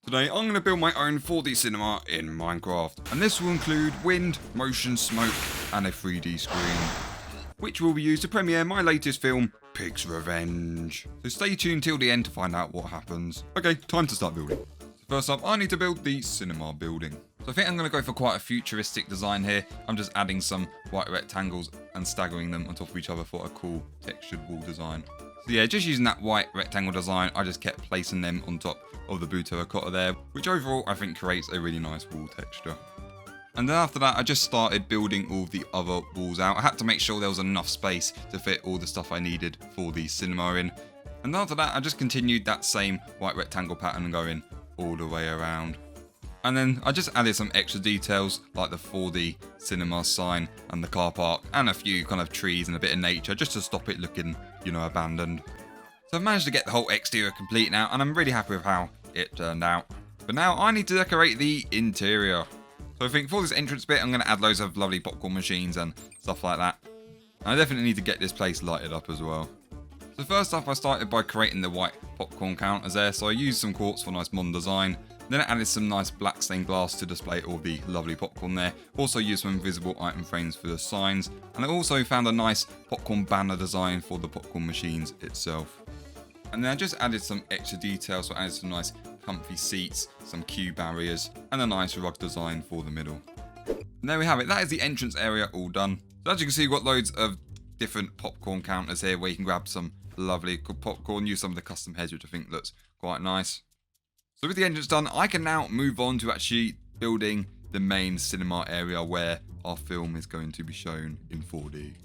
Today I'm going to build my own 4D cinema in Minecraft, and this will include wind, motion, smoke and a 3D screen, which will be used to premiere my latest film, Pig's Revenge. So stay tuned till the end to find out what happens. Okay, time to start building. First up, I need to build the cinema building. So I think I'm going to go for quite a futuristic design here. I'm just adding some white rectangles and staggering them on top of each other for a cool textured wall design. So yeah, just using that white rectangle design, I just kept placing them on top of the blue terracotta there, which overall I think creates a really nice wall texture. And then after that, I just started building all the other walls out. I had to make sure there was enough space to fit all the stuff I needed for the cinema in. And then after that, I just continued that same white rectangle pattern going all the way around. And then I just added some extra details like the 4D cinema sign and the car park and a few kind of trees and a bit of nature just to stop it looking, abandoned. So I've managed to get the whole exterior complete now, and I'm really happy with how it turned out. But now I need to decorate the interior. So I think for this entrance bit, I'm going to add loads of lovely popcorn machines and stuff like that. And I definitely need to get this place lighted up as well. So first up, I started by creating the white popcorn counters there. So I used some quartz for nice modern design. Then I added some nice black stained glass to display all the lovely popcorn there. Also used some invisible item frames for the signs. And I also found a nice popcorn banner design for the popcorn machines itself. And then I just added some extra details, so I added some nice comfy seats, some queue barriers, and a nice rug design for the middle. And there we have it, that is the entrance area all done. So as you can see, we've got loads of different popcorn counters here where you can grab some lovely popcorn, use some of the custom heads, which I think looks quite nice. So with the entrance done, I can now move on to actually building the main cinema area where our film is going to be shown in 4D. And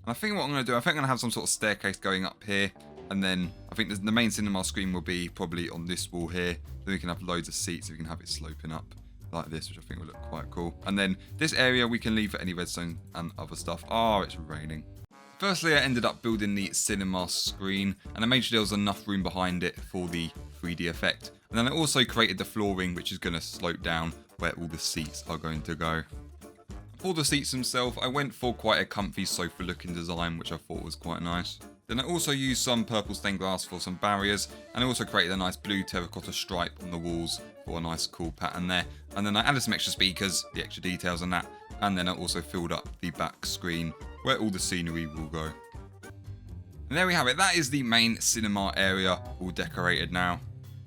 I think what I'm going to do, I think I'm going to have some sort of staircase going up here. And then I think the main cinema screen will be probably on this wall here. Then we can have loads of seats, so we can have it sloping up like this, which I think will look quite cool. And then this area we can leave for any redstone and other stuff. Oh, it's raining. Firstly, I ended up building the cinema screen, and I made sure there was enough room behind it for the 3D effect. And then I also created the flooring, which is going to slope down where all the seats are going to go. For the seats themselves, I went for quite a comfy sofa looking design, which I thought was quite nice. Then I also used some purple stained glass for some barriers, and I also created a nice blue terracotta stripe on the walls for a nice cool pattern there. And then I added some extra speakers, the extra details on that, and then I also filled up the back screen where all the scenery will go. And there we have it, that is the main cinema area all decorated now.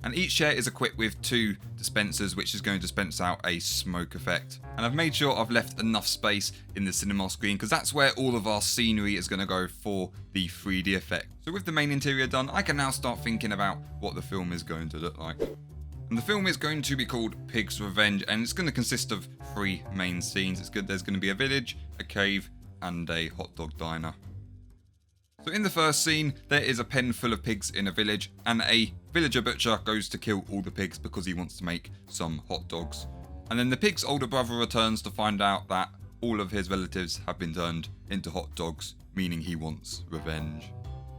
And each chair is equipped with 2 dispensers, which is going to dispense out a smoke effect. And I've made sure I've left enough space in the cinema screen because that's where all of our scenery is going to go for the 3D effect. So with the main interior done, I can now start thinking about what the film is going to look like. And the film is going to be called Pig's Revenge, and it's going to consist of 3 main scenes. There's going to be a village, a cave, and a hot dog diner. So in the first scene, there is a pen full of pigs in a village, and a villager butcher goes to kill all the pigs because he wants to make some hot dogs. And then the pig's older brother returns to find out that all of his relatives have been turned into hot dogs, meaning he wants revenge.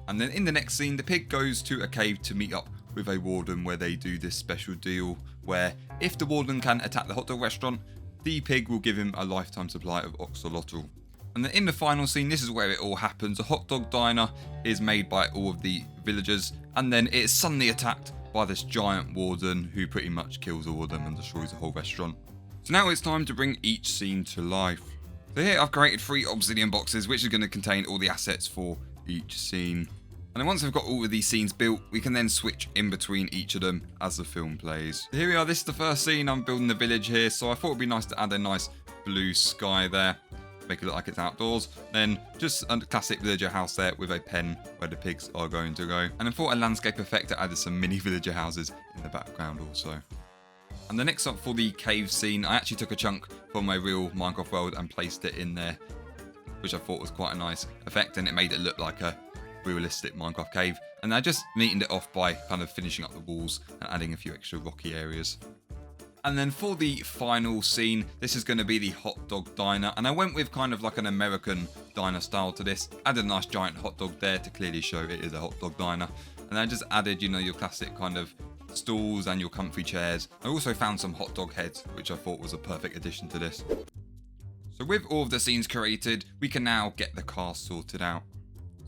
And then in the next scene, the pig goes to a cave to meet up with a warden where they do this special deal where if the warden can attack the hot dog restaurant, the pig will give him a lifetime supply of oxalotl. And then in the final scene, this is where it all happens. A hot dog diner is made by all of the villagers, and then it is suddenly attacked by this giant warden who pretty much kills all of them and destroys the whole restaurant. So now it's time to bring each scene to life. So here I've created 3 obsidian boxes, which are going to contain all the assets for each scene. And then once I've got all of these scenes built, we can then switch in between each of them as the film plays. So here we are, this is the first scene. I'm building the village here, so I thought it'd be nice to add a nice blue sky there. Make it look like it's outdoors. Then just a classic villager house there with a pen where the pigs are going to go. And then for a landscape effect, I added some mini villager houses in the background also. And the next up for the cave scene, I actually took a chunk from my real Minecraft world and placed it in there, which I thought was quite a nice effect, and it made it look like a realistic Minecraft cave. And I just neatened it off by kind of finishing up the walls and adding a few extra rocky areas. And then for the final scene, this is going to be the hot dog diner, and I went with kind of like an American diner style to this. Added a nice giant hot dog there to clearly show it is a hot dog diner, and I just added, your classic kind of stools and your comfy chairs. I also found some hot dog heads, which I thought was a perfect addition to this. So with all of the scenes created, we can now get the cast sorted out.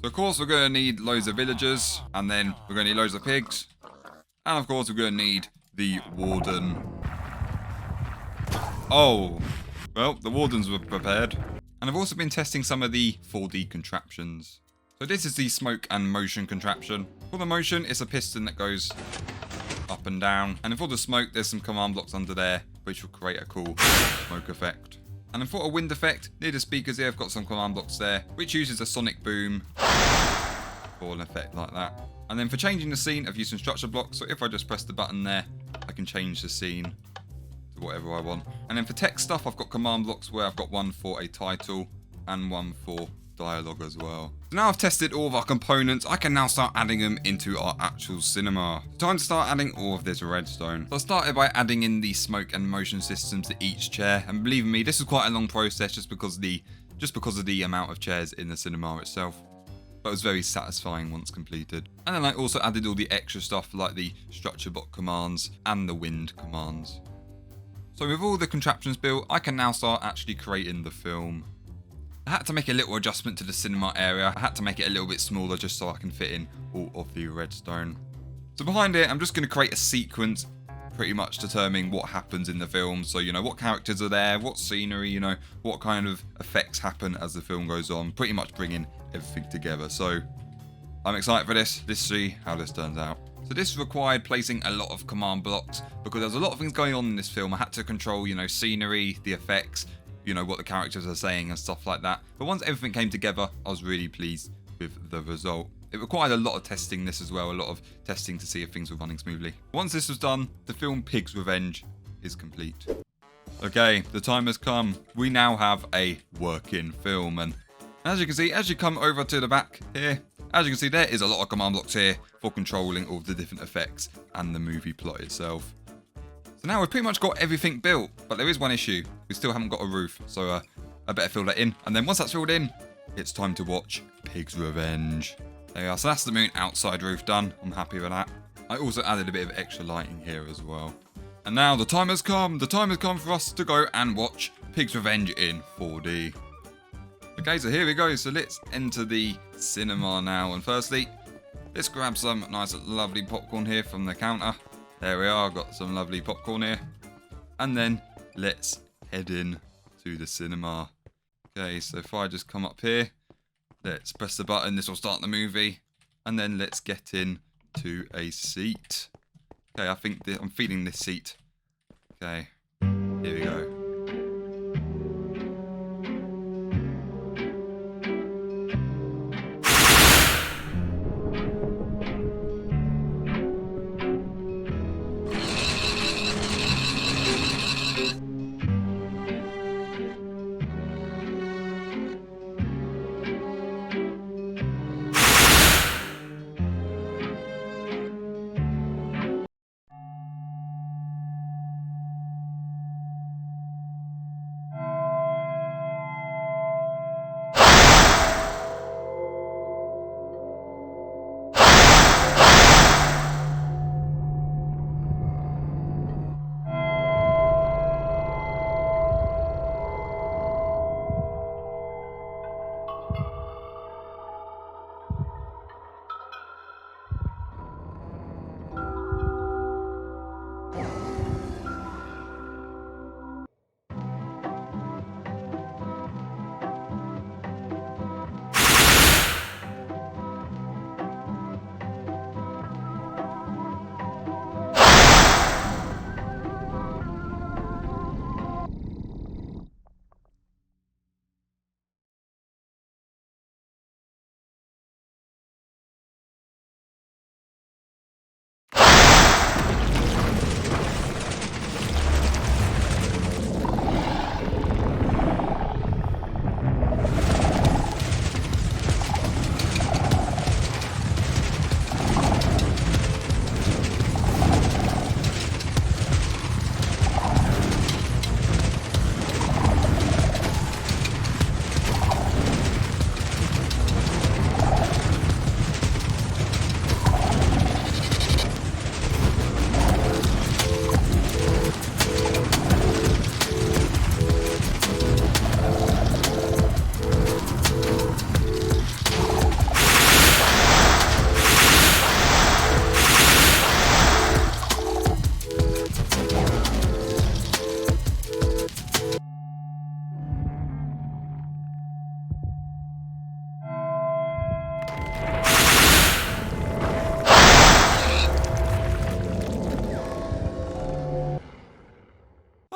So of course we're going to need loads of villagers, and then we're going to need loads of pigs, and of course we're going to need the warden. Oh, well, the wardens were prepared. And I've also been testing some of the 4D contraptions. So this is the smoke and motion contraption. For the motion, it's a piston that goes up and down. And for the smoke, there's some command blocks under there, which will create a cool smoke effect. And then for a wind effect, near the speakers here, I've got some command blocks there, which uses a sonic boom for an effect like that. And then for changing the scene, I've used some structure blocks. So if I just press the button there, I can change the scene to whatever I want. And then for text stuff, I've got command blocks where I've got one for a title and one for dialogue as well. So now I've tested all of our components, I can now start adding them into our actual cinema. Time to start adding all of this redstone. So I started by adding in the smoke and motion systems to each chair, and believe me, this was quite a long process just because of the amount of chairs in the cinema itself. But it was very satisfying once completed. And then I also added all the extra stuff like the structure block commands and the wind commands. So with all the contraptions built, I can now start actually creating the film. I had to make a little adjustment to the cinema area. I had to make it a little bit smaller just so I can fit in all of the redstone. So behind it, I'm just going to create a sequence, pretty much determining what happens in the film. So, you know, what characters are there, what scenery, you know, what kind of effects happen as the film goes on. Pretty much bringing everything together. So I'm excited for this. Let's see how this turns out. So this required placing a lot of command blocks because there's a lot of things going on in this film. I had to control, you know, scenery, the effects, you know, what the characters are saying and stuff like that. But once everything came together, I was really pleased with the result. It required a lot of testing this as well, a lot of testing to see if things were running smoothly. Once this was done, the film Pig's Revenge is complete. Okay, the time has come. We now have a working film, and as you can see, as you come over to the back here, as you can see, there is a lot of command blocks here for controlling all the different effects and the movie plot itself. So now we've pretty much got everything built, but there is one issue. We still haven't got a roof, so I better fill that in. And then once that's filled in, it's time to watch Pig's Revenge. There we are, so that's the moon outside roof done. I'm happy with that. I also added a bit of extra lighting here as well. And now the time has come. The time has come for us to go and watch Pig's Revenge in 4D. Okay, so here we go. So let's enter the cinema now. And firstly, let's grab some nice lovely popcorn here from the counter. There we are, got some lovely popcorn here. And then let's head in to the cinema. Okay, so if I just come up here, let's press the button, this will start the movie. And then let's get in to a seat. Okay, I think I'm feeling this seat. Okay, here we go.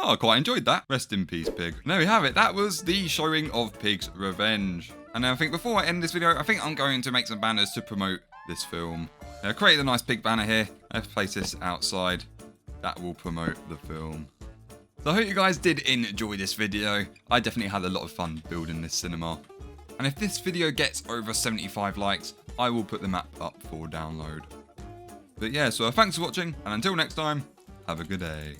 Oh, I quite enjoyed that. Rest in peace, Pig. And there we have it. That was the showing of Pig's Revenge. And I think before I end this video, I think I'm going to make some banners to promote this film. I created a nice pig banner here. Let's place this outside. That will promote the film. So I hope you guys did enjoy this video. I definitely had a lot of fun building this cinema. And if this video gets over 75 likes, I will put the map up for download. But yeah, so thanks for watching, and until next time, have a good day.